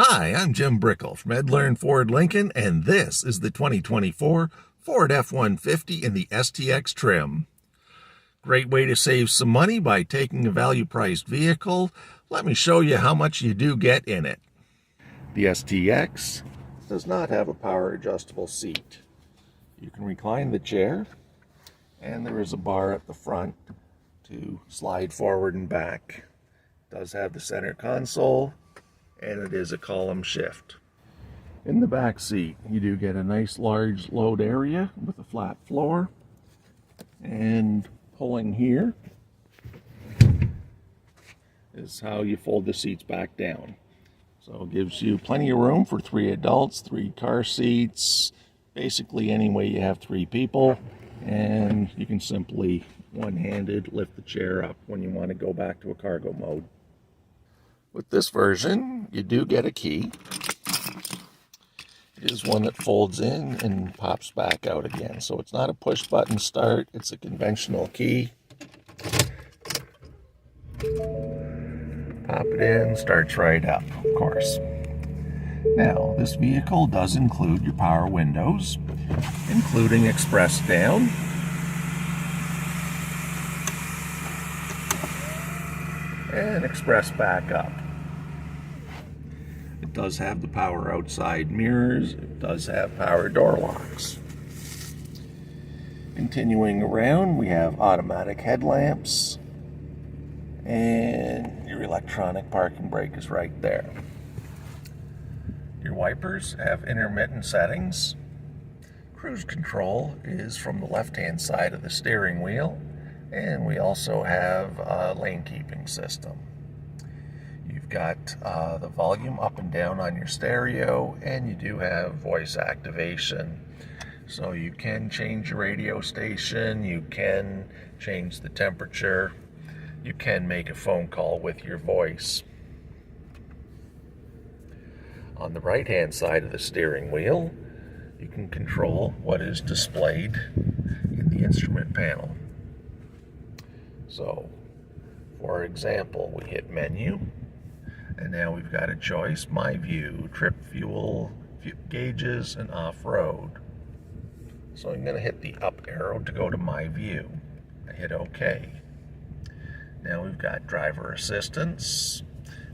Hi, I'm Jim Brickell from Edlearn Ford Lincoln, and this is the 2024 Ford F150 in the STX trim. Great way to save some money by taking a value-priced vehicle. Let me show you how much you do get in it. The STX does not have a power adjustable seat. You can recline the chair, and there is a bar at the front to slide forward and back. It does have the center console, and it is a column shift. In the back seat, you do get a nice large load area with a flat floor, and pulling here is how you fold the seats back down. So it gives you plenty of room for 3 adults, 3 car seats, basically any way you have 3 people, and you can simply one-handed lift the chair up when you want to go back to a cargo mode. With this version, you do get a key. It is one that folds in and pops back out again. So it's not a push button start, it's a conventional key. Pop it in, starts right up, of course. Now, this vehicle does include your power windows, including express down, and express back up. It does have the power outside mirrors. It does have power door locks. Continuing around, we have automatic headlamps, and your electronic parking brake is right there. Your wipers have intermittent settings. Cruise control is from the left-hand side of the steering wheel. And we also have a lane keeping system. You've got the volume up and down on your stereo, and you do have voice activation. So you can change your radio station, you can change the temperature, you can make a phone call with your voice. On the right-hand side of the steering wheel, you can control what is displayed in the instrument panel. So, for example, we hit menu, and now we've got a choice: MyView, trip, fuel gauges, and off-road. So I'm going to hit the up arrow to go to MyView. I hit OK. Now we've got driver assistance,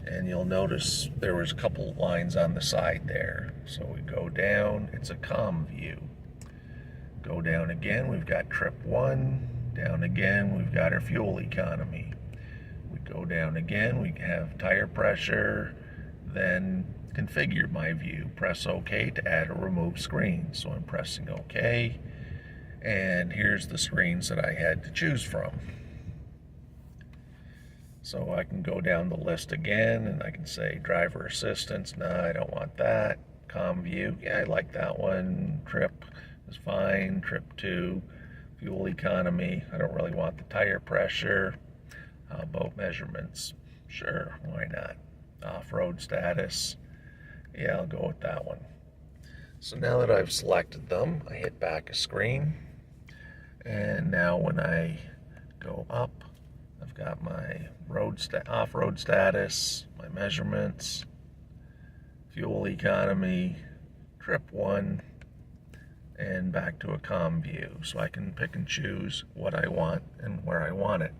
and you'll notice there was a couple lines on the side there. So we go down, it's a comm view. Go down again, we've got trip 1. Down again, we've got our fuel economy. We go down again, we have tire pressure, then configure MyView. Press OK to add or remove screens. So I'm pressing OK, and here's the screens that I had to choose from. So I can go down the list again, and I can say driver assistance. No, I don't want that. Comm view, yeah, I like that one. Trip is fine. Trip 2. Fuel economy, I don't really want the tire pressure. How about measurements? Sure, why not? Off-road status, yeah, I'll go with that one. So now that I've selected them, I hit back a screen, and now when I go up, I've got my off-road status, my measurements, fuel economy, trip 1, and back to a comm view, so I can pick and choose what I want and where I want it.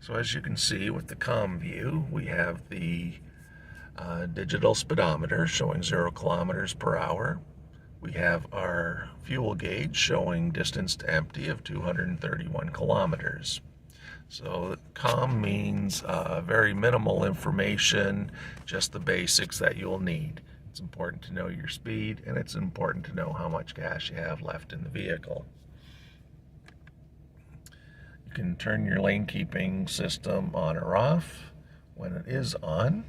So as you can see with the comm view, we have the digital speedometer showing 0 kilometers per hour. We have our fuel gauge showing distance to empty of 231 kilometers. So comm means very minimal information, just the basics that you'll need. It's important to know your speed, and it's important to know how much gas you have left in the vehicle. You can turn your lane keeping system on or off. When it is on,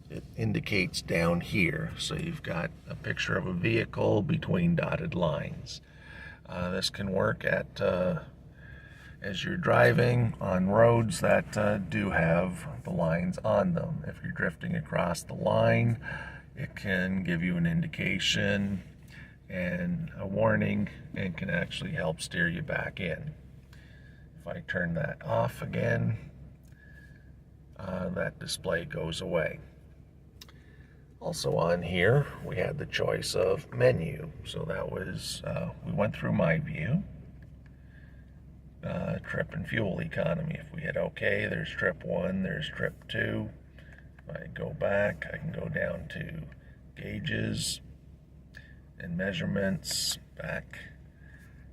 it indicates down here. So you've got a picture of a vehicle between dotted lines. This can work at as you're driving on roads that do have the lines on them. If you're drifting across the line, it can give you an indication and a warning, and can actually help steer you back in. If I turn that off again, that display goes away. Also on here, we had the choice of menu. So that was, we went through MyView, trip and fuel economy. If we hit OK, there's trip 1, there's trip 2. If I go back, I can go down to gauges and measurements, back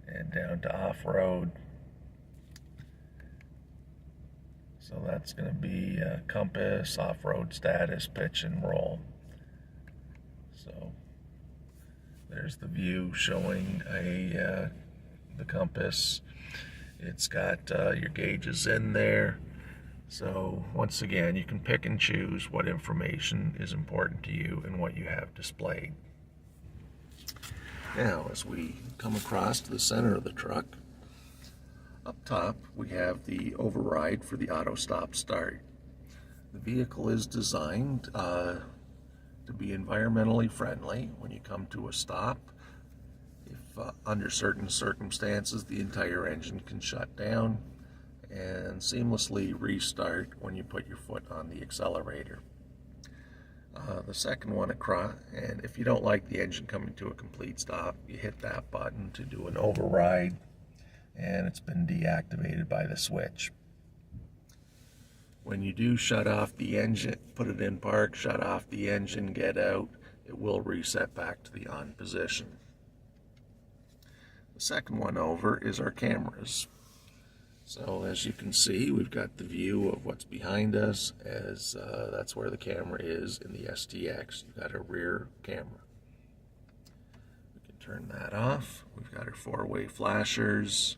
and down to off-road. So that's going to be compass, off-road status, pitch, and roll. So there's the view showing the compass. It's got your gauges in there. So once again, you can pick and choose what information is important to you and what you have displayed. Now, as we come across to the center of the truck, up top we have the override for the auto stop start. The vehicle is designed to be environmentally friendly. When you come to a stop, if under certain circumstances the entire engine can shut down and seamlessly restart when you put your foot on the accelerator. The second one across, and if you don't like the engine coming to a complete stop, you hit that button to do an override, and it's been deactivated by the switch. When you do shut off the engine, put it in park, shut off the engine, get out, it will reset back to the on position. The second one over is our cameras. So as you can see, we've got the view of what's behind us, as that's where the camera is in the STX. You've got a rear camera. We can turn that off. We've got our four-way flashers.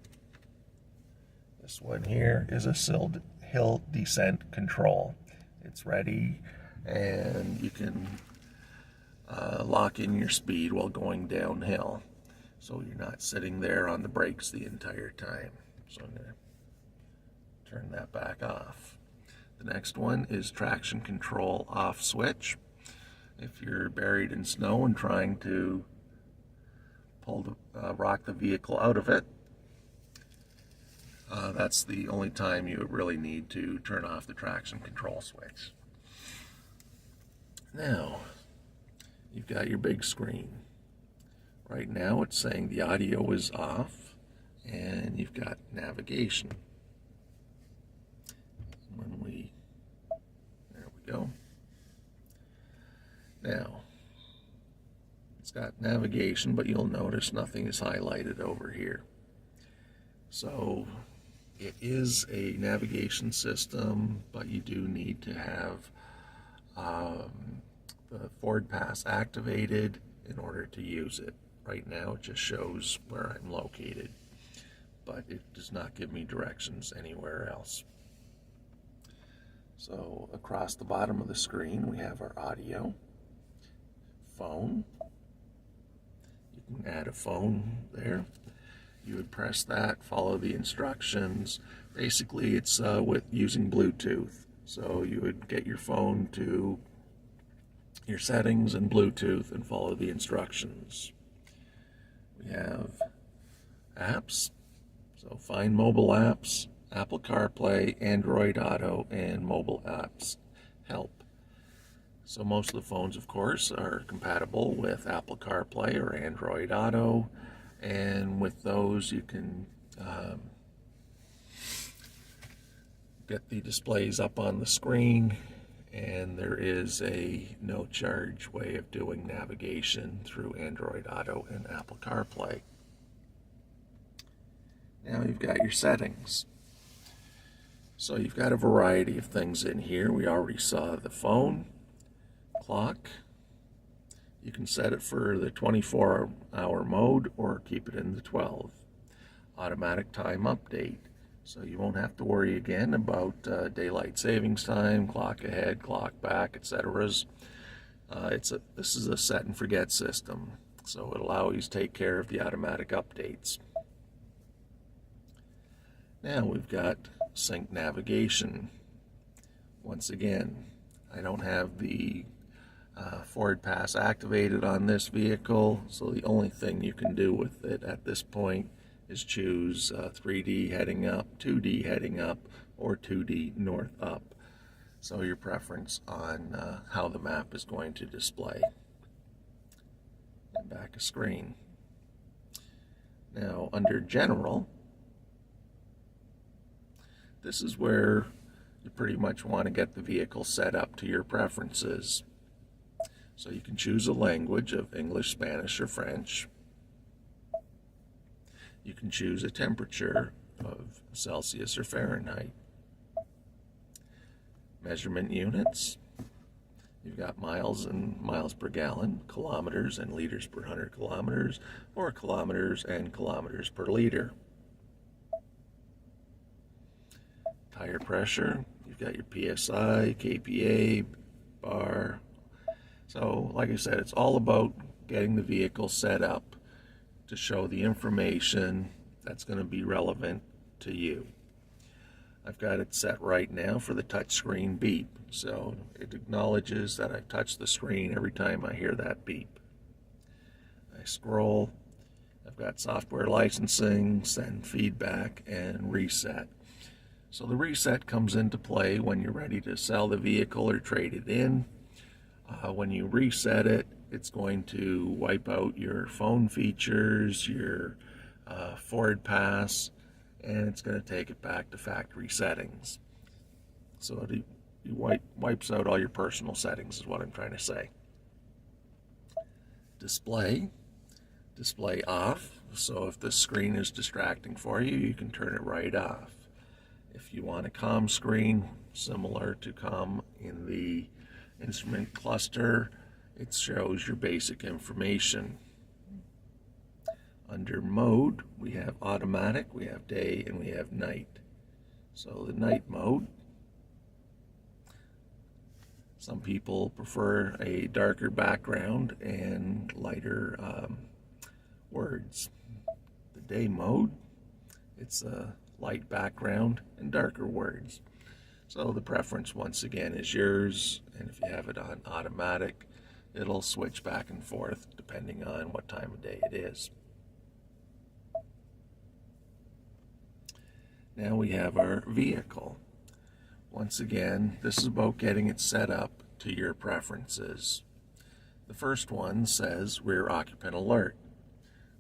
This one here is a hill descent control. It's ready, and you can lock in your speed while going downhill, so you're not sitting there on the brakes the entire time. So I'm going to turn that back off. The next one is traction control off switch. If you're buried in snow and trying to rock the vehicle out of it, that's the only time you really need to turn off the traction control switch. Now, you've got your big screen. Right now it's saying the audio is off, and you've got navigation. There we go. Now, it's got navigation, but you'll notice nothing is highlighted over here. So it is a navigation system, but you do need to have the Ford Pass activated in order to use it. Right now it just shows where I'm located, but it does not give me directions anywhere else. So across the bottom of the screen we have our audio, phone. You can add a phone there. You would press that, follow the instructions. Basically it's with using Bluetooth. So you would get your phone to your settings and Bluetooth and follow the instructions. We have apps, so find mobile apps, Apple CarPlay, Android Auto, and mobile apps help. So most of the phones, of course, are compatible with Apple CarPlay or Android Auto, and with those you can get the displays up on the screen, and there is a no charge way of doing navigation through Android Auto and Apple CarPlay. Now you've got your settings. So you've got a variety of things in here. We already saw the phone, clock. You can set it for the 24-hour mode or keep it in the 12. Automatic time update. So you won't have to worry again about daylight savings time, clock ahead, clock back, etc. This is a set and forget system, so it'll always take care of the automatic updates. Now we've got sync navigation. Once again, I don't have the Ford Pass activated on this vehicle, so the only thing you can do with it at this point is choose 3D heading up, 2D heading up, or 2D north up. So your preference on how the map is going to display. And back a screen. Now under General, this is where you pretty much want to get the vehicle set up to your preferences. So you can choose a language of English, Spanish, or French. You can choose a temperature of Celsius or Fahrenheit. Measurement units. You've got miles and miles per gallon, kilometers and liters per 100 kilometers, or kilometers and kilometers per liter. Tire pressure. You've got your PSI, KPA, bar. So, like I said, it's all about getting the vehicle set up to show the information that's going to be relevant to you. I've got it set right now for the touchscreen beep, so it acknowledges that I've touched the screen every time I hear that beep. I scroll. I've got software licensing, send feedback, and reset. So the reset comes into play when you're ready to sell the vehicle or trade it in. When you reset it, it's going to wipe out your phone features, your Ford Pass, and it's going to take it back to factory settings. So it wipes out all your personal settings is what I'm trying to say. Display off. So if this screen is distracting for you, you can turn it right off. If you want a COM screen, similar to COM in the instrument cluster, it shows your basic information. Under mode, we have automatic, we have day, and we have night. So the night mode, some people prefer a darker background and lighter words. The day mode, it's a light background and darker words. So the preference once again is yours, and if you have it on automatic, it'll switch back and forth depending on what time of day it is. Now we have our vehicle. Once again, this is about getting it set up to your preferences. The first one says rear occupant alert.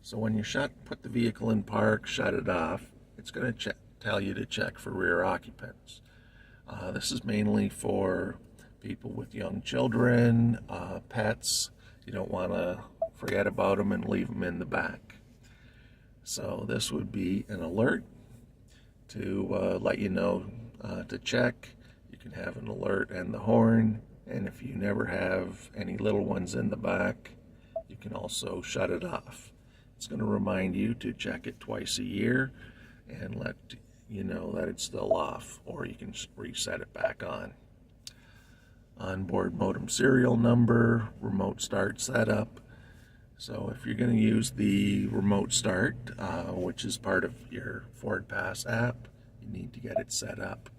So when you put the vehicle in park, shut it off, it's going to tell you to check for rear occupants. This is mainly for people with young children, pets. You don't want to forget about them and leave them in the back. So this would be an alert to let you know to check. You can have an alert and the horn, and if you never have any little ones in the back, you can also shut it off. It's going to remind you to check it twice a year and let you know that it's still off, or you can reset it back on. Onboard modem serial number, remote start setup. So if you're going to use the remote start, which is part of your Ford Pass app, you need to get it set up.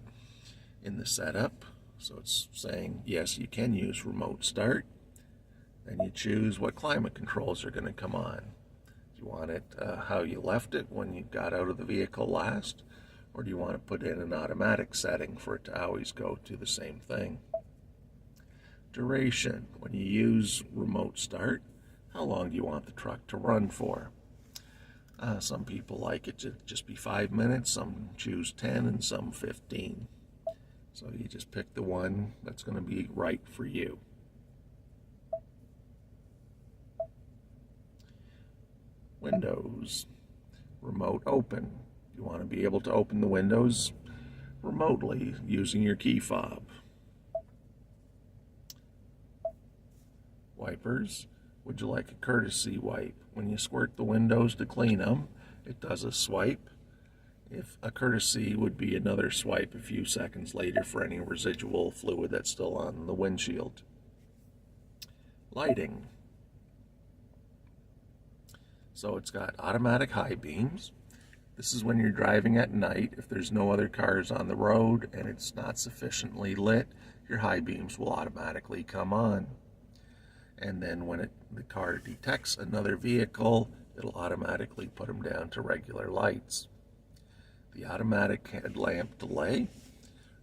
In the setup, so it's saying yes, you can use remote start. Then you choose what climate controls are going to come on. Do you want it how you left it when you got out of the vehicle last, or do you want to put in an automatic setting for it to always go to the same thing? Duration. When you use remote start, how long do you want the truck to run for? Some people like it to just be 5 minutes, some choose 10, and some 15. So you just pick the one that's going to be right for you. Windows. Remote open. You want to be able to open the windows remotely using your key fob. Wipers. Would you like a courtesy wipe? When you squirt the windows to clean them, it does a swipe. If a courtesy would be another swipe a few seconds later for any residual fluid that's still on the windshield. Lighting. So it's got automatic high beams. This is when you're driving at night. If there's no other cars on the road and it's not sufficiently lit, your high beams will automatically come on. And then when the car detects another vehicle, it'll automatically put them down to regular lights. The automatic headlamp delay.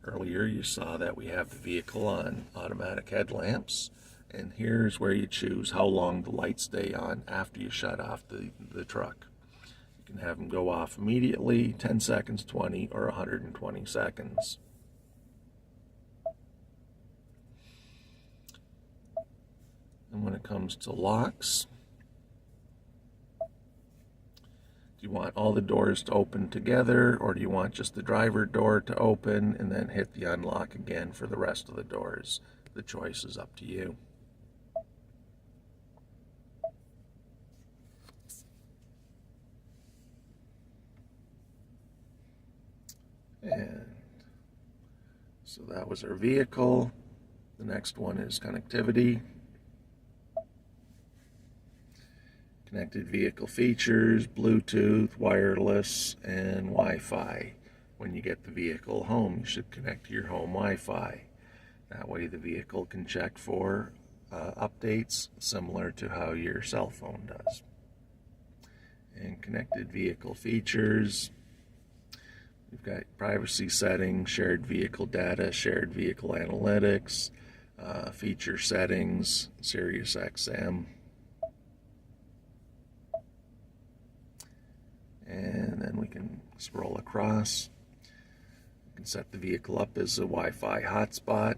Earlier you saw that we have the vehicle on automatic headlamps, and here's where you choose how long the lights stay on after you shut off the truck. You can have them go off immediately, 10 seconds, 20, or 120 seconds. And when it comes to locks, do you want all the doors to open together, or do you want just the driver door to open and then hit the unlock again for the rest of the doors? The choice is up to you. And so that was our vehicle. The next one is connectivity. Connected vehicle features, Bluetooth, wireless, and Wi-Fi. When you get the vehicle home, you should connect to your home Wi-Fi. That way the vehicle can check for updates similar to how your cell phone does. And connected vehicle features, we've got privacy settings, shared vehicle data, shared vehicle analytics, feature settings, Sirius XM. And then we can scroll across. You can set the vehicle up as a Wi-Fi hotspot,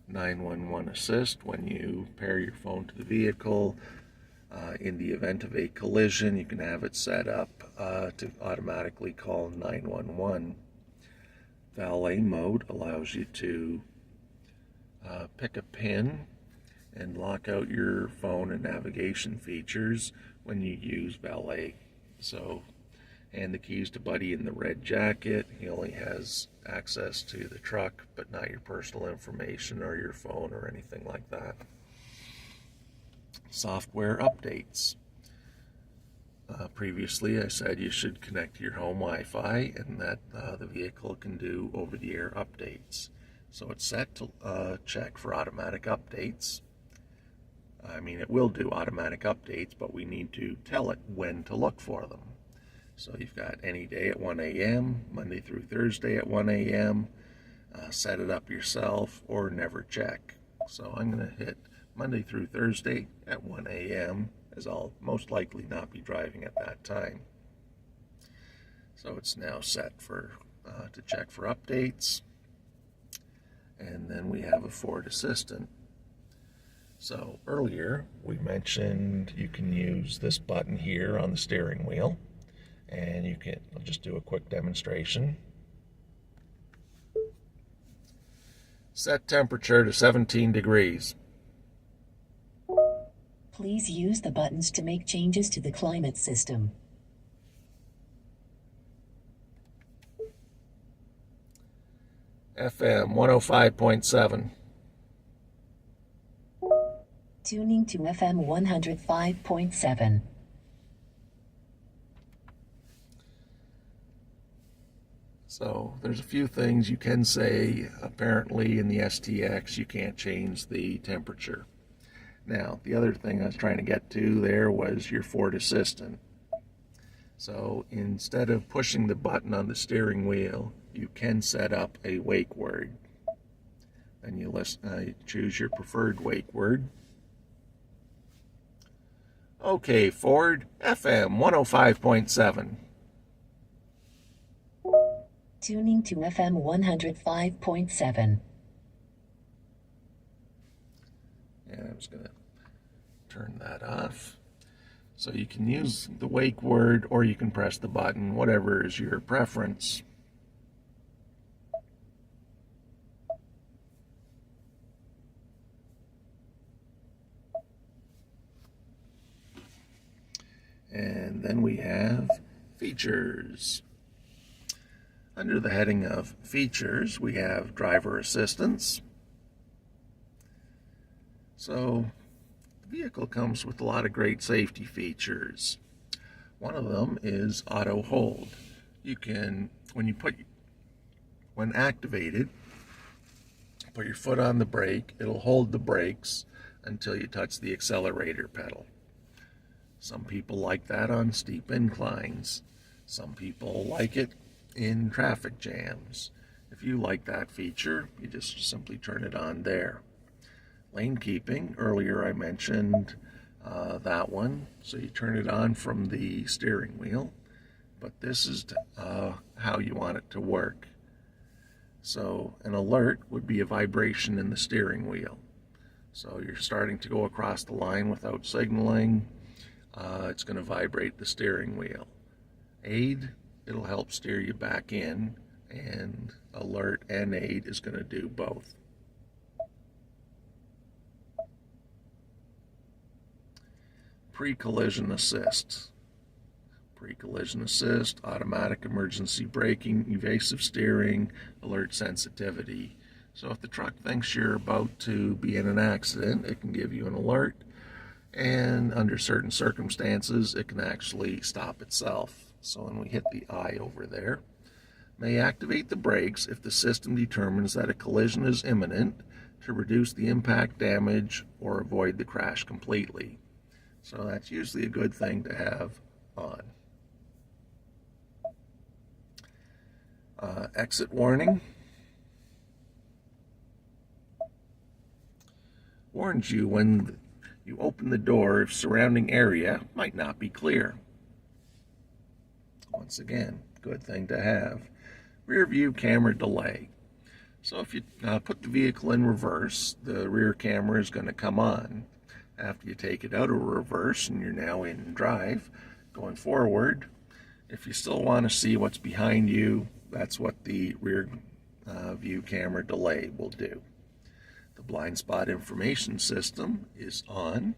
911 assist when you pair your phone to the vehicle. In the event of a collision, you can have it set up to automatically call 911. Valet mode allows you to pick a pin and lock out your phone and navigation features when you use valet. So, hand the keys to Buddy in the red jacket. He only has access to the truck, but not your personal information or your phone or anything like that. Software updates. Previously I said you should connect to your home Wi-Fi and that the vehicle can do over-the-air updates. So it's set to check for automatic updates. I mean, it will do automatic updates, but we need to tell it when to look for them. So you've got any day at 1 a.m., Monday through Thursday at 1 a.m., set it up yourself, or never check. So I'm going to hit Monday through Thursday at 1 a.m., as I'll most likely not be driving at that time. So it's now set for to check for updates. And then we have a Ford Assistant. So earlier we mentioned you can use this button here on the steering wheel. And you can, I'll just do a quick demonstration. Set temperature to 17 degrees. Please use the buttons to make changes to the climate system. FM 105.7. Tuning to FM 105.7. So there's a few things you can say. Apparently in the STX you can't change the temperature. Now the other thing I was trying to get to there was your Ford Assistant. So instead of pushing the button on the steering wheel, you can set up a wake word. And you choose your preferred wake word. Okay, Ford, FM 105.7. Tuning to FM 105.7. And I'm just going to turn that off. So you can use the wake word or you can press the button, whatever is your preference. And then we have features. Under the heading of features, we have driver assistance. So the vehicle comes with a lot of great safety features. One of them is auto hold. You can, when activated, put your foot on the brake, it'll hold the brakes until you touch the accelerator pedal. Some people like that on steep inclines. Some people like it in traffic jams. If you like that feature, you just simply turn it on there. Lane keeping, earlier I mentioned that one, so you turn it on from the steering wheel, but this is how you want it to work. So an alert would be a vibration in the steering wheel. So you're starting to go across the line without signaling, it's going to vibrate the steering wheel. Aid, it'll help steer you back in, and alert and aid is going to do both. Pre-collision assist. Pre-collision assist, automatic emergency braking, evasive steering, alert sensitivity. So if the truck thinks you're about to be in an accident, it can give you an alert, and under certain circumstances, it can actually stop itself. So when we hit the I over there, may activate the brakes if the system determines that a collision is imminent to reduce the impact damage or avoid the crash completely. So that's usually a good thing to have on. Exit warning. Warns you when you open the door if surrounding area might not be clear. Once again, good thing to have. Rear view camera delay. So if you put the vehicle in reverse, the rear camera is going to come on. After you take it out of reverse and you're now in drive, going forward, if you still want to see what's behind you, that's what the rear view camera delay will do. The blind spot information system is on.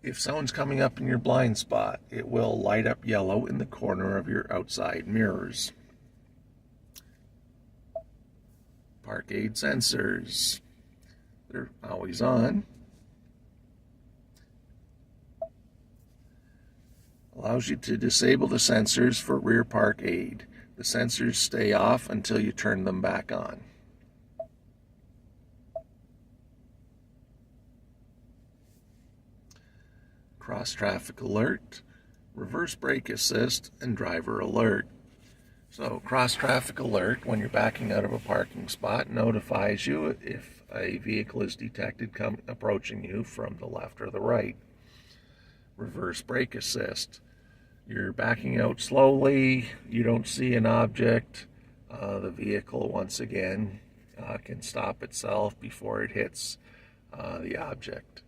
If someone's coming up in your blind spot, it will light up yellow in the corner of your outside mirrors. Park aid sensors, they're always on. Allows you to disable the sensors for rear park aid. The sensors stay off until you turn them back on. Cross traffic alert, reverse brake assist, and driver alert. So cross traffic alert, when you're backing out of a parking spot, notifies you if a vehicle is detected approaching you from the left or the right. Reverse brake assist. You're backing out slowly, you don't see an object, the vehicle once again can stop itself before it hits the object.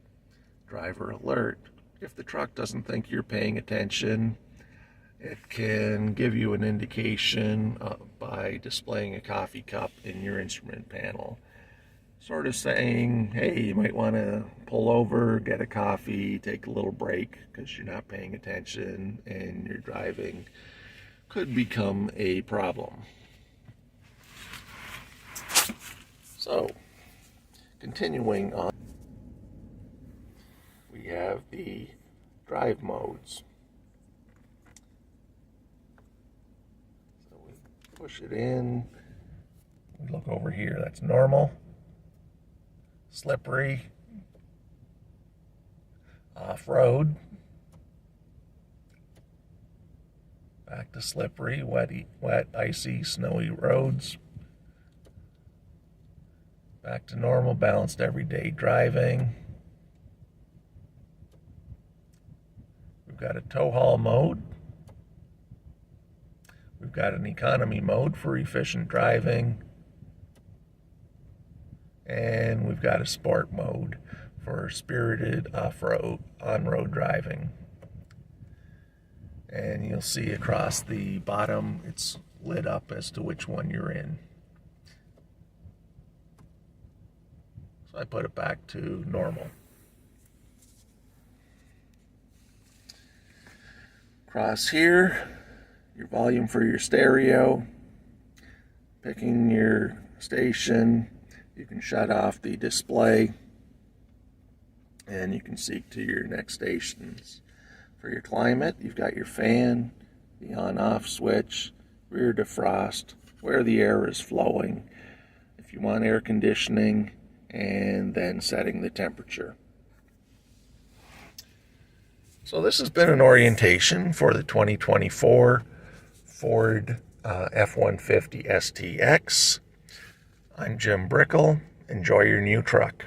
Driver alert. If the truck doesn't think you're paying attention, it can give you an indication by displaying a coffee cup in your instrument panel, sort of saying, hey, you might want to pull over, get a coffee, take a little break because you're not paying attention and your driving could become a problem. So, continuing on, we have the drive modes. So we push it in, we look over here, that's normal. Slippery, off-road, back to slippery, wet, icy, snowy roads, back to normal, balanced everyday driving. We've got a tow haul mode. We've got an economy mode for efficient driving. And we've got a sport mode for spirited off-road, on-road driving. And you'll see across the bottom, it's lit up as to which one you're in. So I put it back to normal. Across here, your volume for your stereo, picking your station. You can shut off the display and you can seek to your next stations. For your climate, you've got your fan, the on-off switch, rear defrost, where the air is flowing, if you want air conditioning, and then setting the temperature. So this has been an orientation for the 2024 Ford F-150 STX. I'm Jim Brickell. Enjoy your new truck.